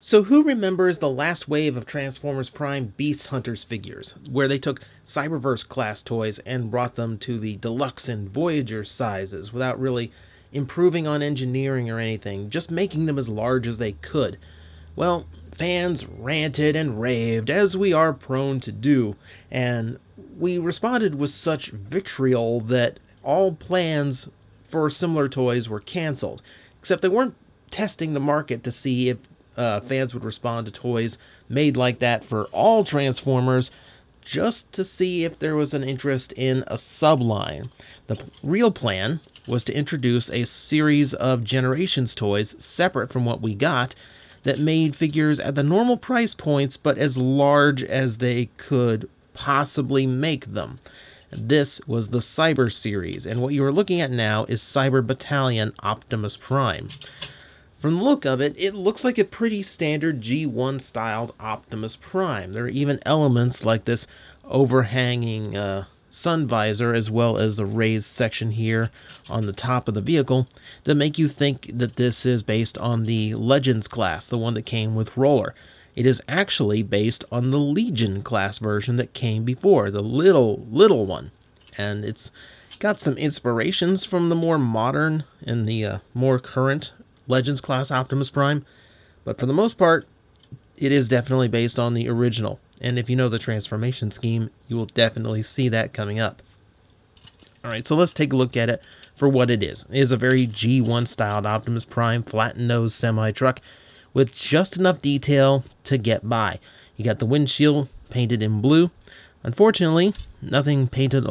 So who remembers the last wave of Transformers Prime Beast Hunters figures, where they took Cyberverse class toys and brought them to the Deluxe and Voyager sizes without really improving on engineering or anything, just making them as large as they could? Well, fans ranted and raved, as we are prone to do, and we responded with such vitriol that all plans for similar toys were canceled, except they weren't testing the market to see if fans would respond to toys made like that for all Transformers, just to see if there was an interest in a subline. The real plan was to introduce a series of Generations toys separate from what we got that made figures at the normal price points but as large as they could possibly make them. This was the Cyber series, and what you are looking at now is Cyber Battalion Optimus Prime. From the look of it, it looks like a pretty standard G1 styled Optimus Prime. There are even elements like this overhanging sun visor, as well as the raised section here on the top of the vehicle, that make you think that this is based on the Legends class, the one that came with Roller. It is actually based on the Legion class version that came before, the little one. And it's got some inspirations from the more modern and the more current Legends class Optimus Prime, but for the most part, it is definitely based on the original. And if you know the transformation scheme, you will definitely see that coming up. Alright, so let's take a look at it for what it is. It is a very G1 styled Optimus Prime flat nose semi-truck with just enough detail to get by. You got the windshield painted in blue. Unfortunately, nothing painted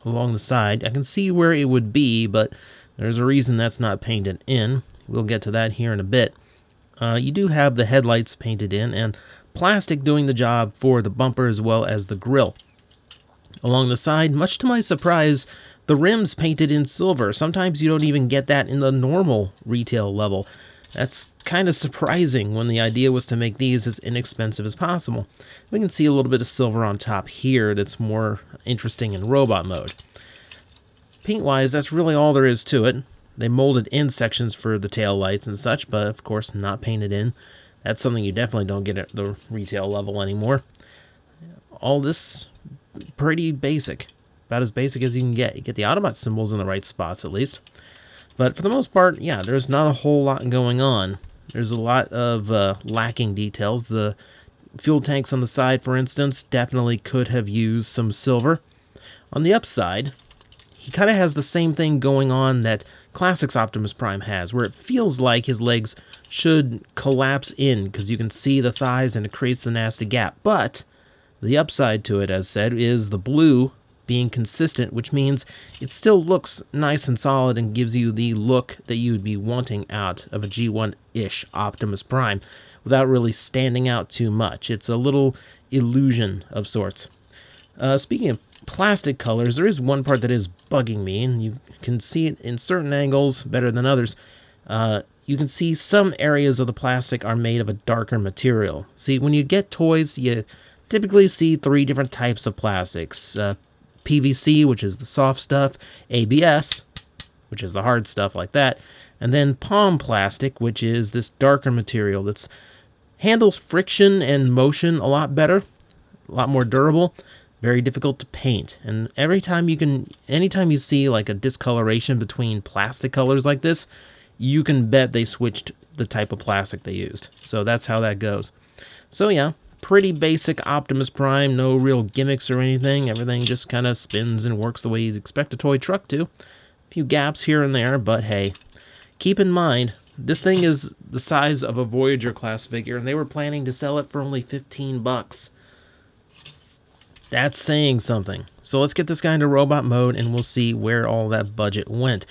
along the side. I can see where it would be, but there's a reason that's not painted in. We'll get to that here in a bit. You do have the headlights painted in, and plastic doing the job for the bumper as well as the grille. Along the side, much to my surprise, the rims painted in silver. Sometimes you don't even get that in the normal retail level. That's kind of surprising when the idea was to make these as inexpensive as possible. We can see a little bit of silver on top here that's more interesting in robot mode. Paint-wise, that's really all there is to it. They molded in sections for the tail lights and such, but of course not painted in. That's something you definitely don't get at the retail level anymore. All this pretty basic. About as basic as you can get. You get the Autobot symbols in the right spots at least. But for the most part, yeah, there's not a whole lot going on. There's a lot of lacking details. The fuel tanks on the side, for instance, definitely could have used some silver. On the upside, he kind of has the same thing going on that Classics Optimus Prime has, where it feels like his legs should collapse in, because you can see the thighs and it creates the nasty gap. But the upside to it, as said, is the blue being consistent, which means it still looks nice and solid and gives you the look that you would be wanting out of a G1-ish Optimus Prime without really standing out too much. It's a little illusion of sorts. Speaking of plastic colors, there is one part that is bugging me, and you can see it in certain angles better than others. You can see some areas of the plastic are made of a darker material. See, when you get toys, you typically see three different types of plastics. PVC, which is the soft stuff, ABS, which is the hard stuff like that, and then palm plastic, which is this darker material that handles friction and motion a lot better, a lot more durable, very difficult to paint. And anytime you see like a discoloration between plastic colors like this, you can bet they switched the type of plastic they used. So that's how that goes. So yeah, pretty basic Optimus Prime, no real gimmicks or anything. Everything just kind of spins and works the way you'd expect a toy truck to. A few gaps here and there, but hey, keep in mind, this thing is the size of a Voyager class figure, and they were planning to sell it for only $15. That's saying something. So let's get this guy into robot mode, and we'll see where all that budget went.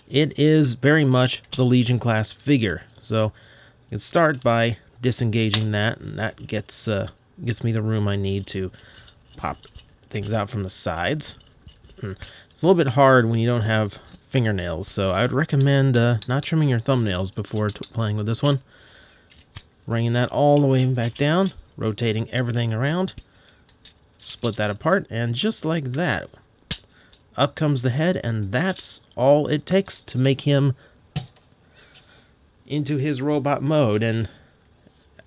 It is very much the Legion class figure. So you can start by disengaging that, and that gets me the room I need to pop things out from the sides. It's a little bit hard when you don't have fingernails, so I would recommend not trimming your thumbnails before playing with this one. Bringing that all the way back down, rotating everything around, split that apart, and just like that, up comes the head, and that's all it takes to make him into his robot mode. And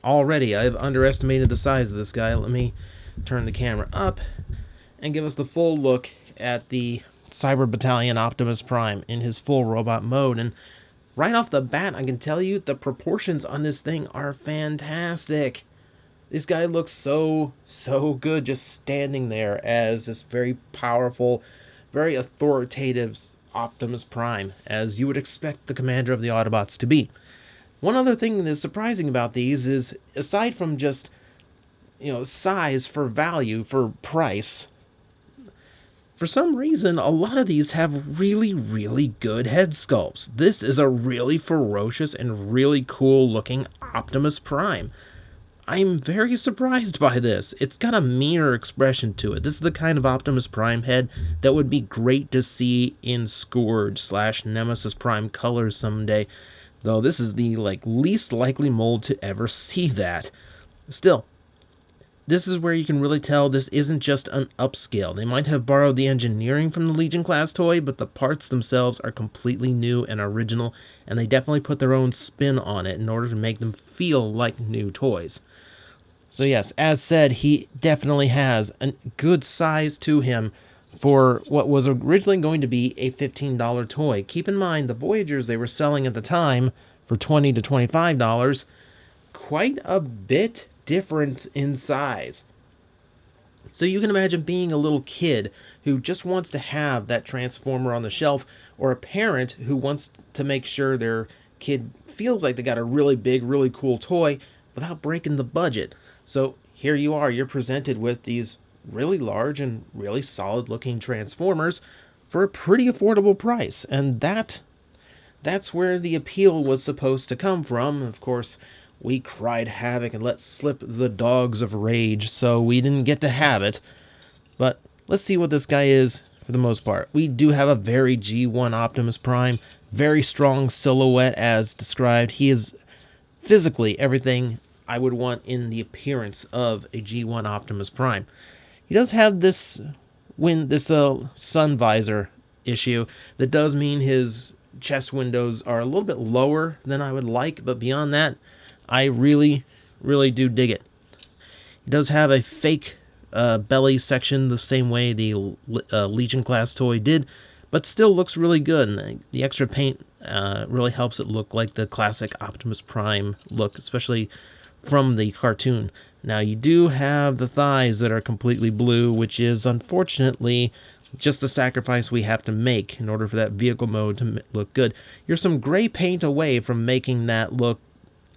already I've underestimated the size of this guy. Let me turn the camera up and give us the full look at the Cyber Battalion Optimus Prime in his full robot mode. And right off the bat, I can tell you the proportions on this thing are fantastic. This guy looks so good just standing there as this very powerful, very authoritative Optimus Prime, as you would expect the commander of the Autobots to be. One other thing that's surprising about these is, aside from just, size for value, for price, for some reason, a lot of these have really good head sculpts. This is a really ferocious and really cool looking Optimus Prime. I'm very surprised by this. It's got a meaner expression to it. This is the kind of Optimus Prime head that would be great to see in Scourge/Nemesis Prime colors someday, though this is the least likely mold to ever see that. Still, this is where you can really tell this isn't just an upscale. They might have borrowed the engineering from the Legion class toy, but the parts themselves are completely new and original, and they definitely put their own spin on it in order to make them feel like new toys. So yes, as said, he definitely has a good size to him for what was originally going to be a $15 toy. Keep in mind, the Voyagers they were selling at the time for $20 to $25, quite a bit different in size. So you can imagine being a little kid who just wants to have that Transformer on the shelf, or a parent who wants to make sure their kid feels like they got a really big, really cool toy without breaking the budget. So here you are, you're presented with these really large and really solid looking Transformers for a pretty affordable price. And that's where the appeal was supposed to come from. Of course, we cried havoc and let slip the dogs of rage, so we didn't get to have it. But let's see what this guy is for the most part. We do have a very G1 Optimus Prime, very strong silhouette as described. He is physically everything I would want in the appearance of a G1 Optimus Prime. He does have this sun visor issue that does mean his chest windows are a little bit lower than I would like, but beyond that, I really do dig it. He does have a fake belly section the same way the Legion class toy did, but still looks really good, and the extra paint really helps it look like the classic Optimus Prime look, especially from the cartoon. Now, you do have the thighs that are completely blue, which is unfortunately just the sacrifice we have to make in order for that vehicle mode to look good. You're some gray paint away from making that look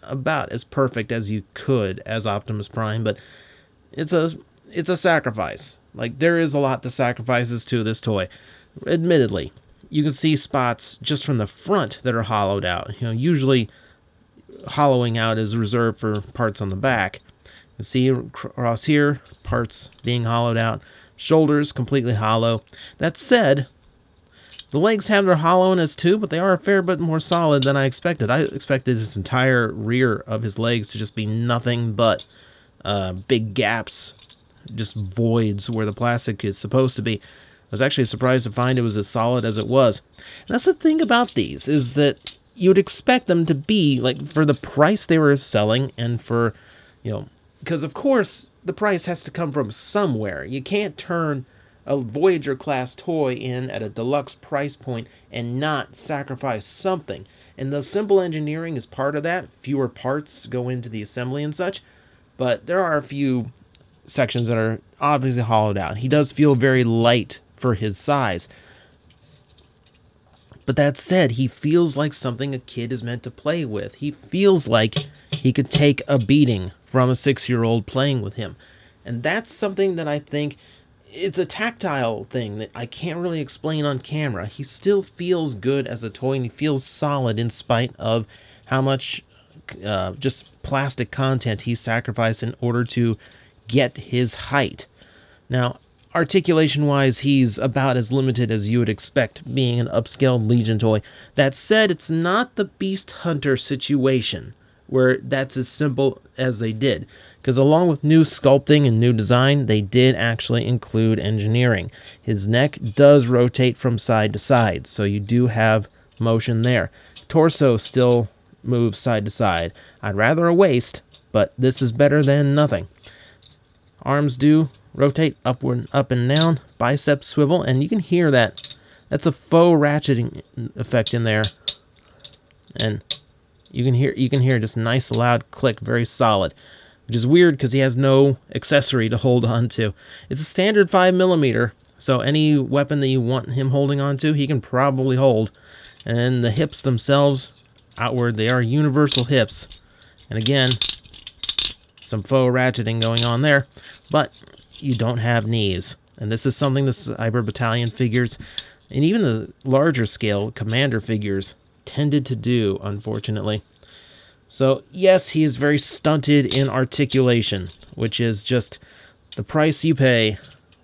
about as perfect as you could as Optimus Prime, but it's a sacrifice. There is a lot that sacrifices to this toy. Admittedly, you can see spots just from the front that are hollowed out. Usually hollowing out is reserved for parts on the back. You see across here, parts being hollowed out. Shoulders completely hollow. That said, the legs have their hollowness too, but they are a fair bit more solid than I expected. I expected this entire rear of his legs to just be nothing but big gaps, just voids where the plastic is supposed to be. I was actually surprised to find it was as solid as it was. And that's the thing about these, is that you'd expect them to be, for the price they were selling, and for, because of course the price has to come from somewhere. You can't turn a Voyager class toy in at a deluxe price point and not sacrifice something. And the simple engineering is part of that. Fewer parts go into the assembly and such, but there are a few sections that are obviously hollowed out. He does feel very light for his size. But that said, he feels like something a kid is meant to play with. He feels like he could take a beating from a 6-year-old playing with him. And that's something that I think, it's a tactile thing that I can't really explain on camera. He still feels good as a toy, and he feels solid in spite of how much just plastic content he sacrificed in order to get his height. Now, articulation-wise, he's about as limited as you would expect, being an upscale Legion toy. That said, it's not the Beast Hunter situation, where that's as simple as they did. Because along with new sculpting and new design, they did actually include engineering. His neck does rotate from side to side, so you do have motion there. Torso still moves side to side. I'd rather a waist, but this is better than nothing. Arms do rotate upward, up and down, biceps swivel, and you can hear that. That's a faux ratcheting effect in there, and you can hear just nice loud click, very solid, which is weird because he has no accessory to hold on to. It's a standard 5mm, so any weapon that you want him holding on to, he can probably hold. And the hips themselves, outward, they are universal hips. And again, some faux ratcheting going on there, but you don't have knees. And this is something the Cyber Battalion figures, and even the larger scale commander figures, tended to do, unfortunately. So yes, he is very stunted in articulation, which is just the price you pay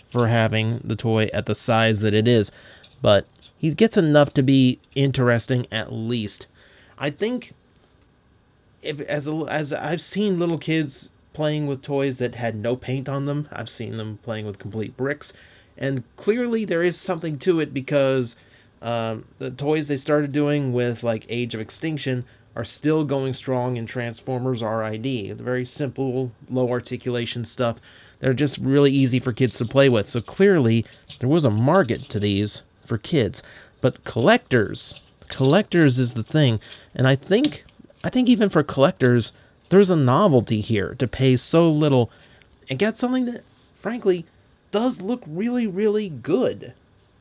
for having the toy at the size that it is. But he gets enough to be interesting at least. I think as I've seen little kids playing with toys that had no paint on them. I've seen them playing with complete bricks, and clearly there is something to it because the toys they started doing with like Age of Extinction are still going strong in Transformers RID. The very simple, low articulation stuff. They're just really easy for kids to play with. So clearly there was a market to these for kids. But collectors is the thing. And I think even for collectors, there's a novelty here to pay so little and get something that, frankly, does look really, really good.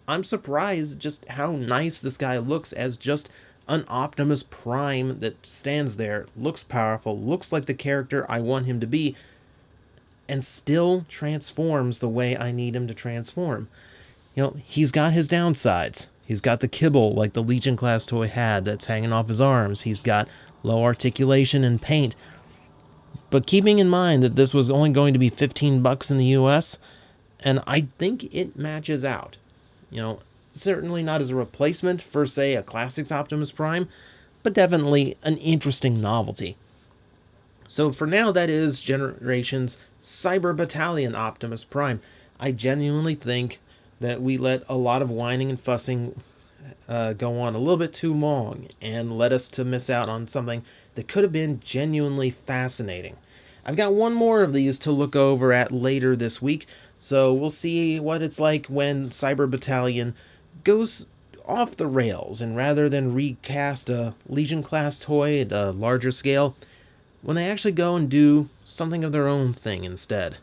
I'm surprised just how nice this guy looks as just an Optimus Prime that stands there, looks powerful, looks like the character I want him to be, and still transforms the way I need him to transform. You know, he's got his downsides. He's got the kibble like the Legion class toy had that's hanging off his arms. He's got low articulation and paint. But keeping in mind that this was only going to be $15 in the US, and I think it matches out. You know, certainly not as a replacement for, say, a Classics Optimus Prime, but definitely an interesting novelty. So for now, that is Generation's Cyber Battalion Optimus Prime. I genuinely think that we let a lot of whining and fussing go on a little bit too long and led us to miss out on something that could have been genuinely fascinating. I've got one more of these to look over at later this week, so we'll see what it's like when Cyber Battalion goes off the rails, and rather than recast a Legion class toy at a larger scale, when they actually go and do something of their own thing instead.